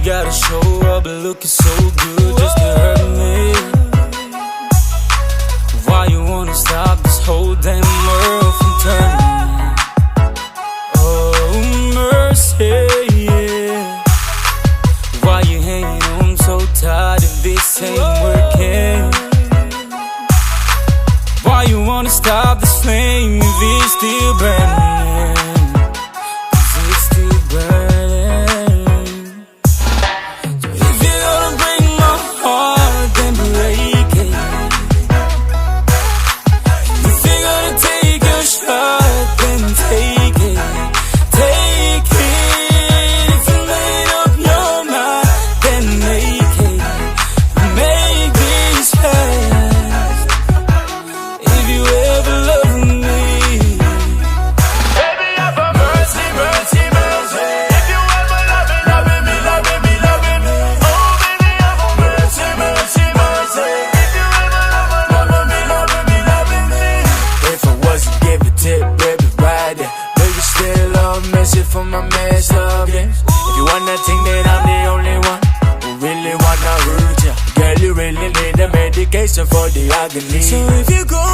gotta show up looking so good just to hurt me? Why you wanna stop this whole damn world from turning? Oh, mercy, yeah. Why you hanging on? I'm so tired of this ain't working. Why you wanna stop this flame if it's still burning? 'Cause it's still burning. So if you're gonna break my heart, then break it. If you're gonna take your shot, then take it. Take it. If you made up your mind, then make it. Make this last. If you ever love me, baby, have a mercy, mercy, mercy. If you ever loving me, loving me, loving me. Oh, baby, have a mercy, mercy, mercy. If you ever loving me, loving me, loving me. If I wasn't give a tip, baby, right there. Baby, still love mercy for my mess up, yeah. If you wanna think that I'm the only one who really wanna hurt ya, girl, you really need a medication for the agony. so if you go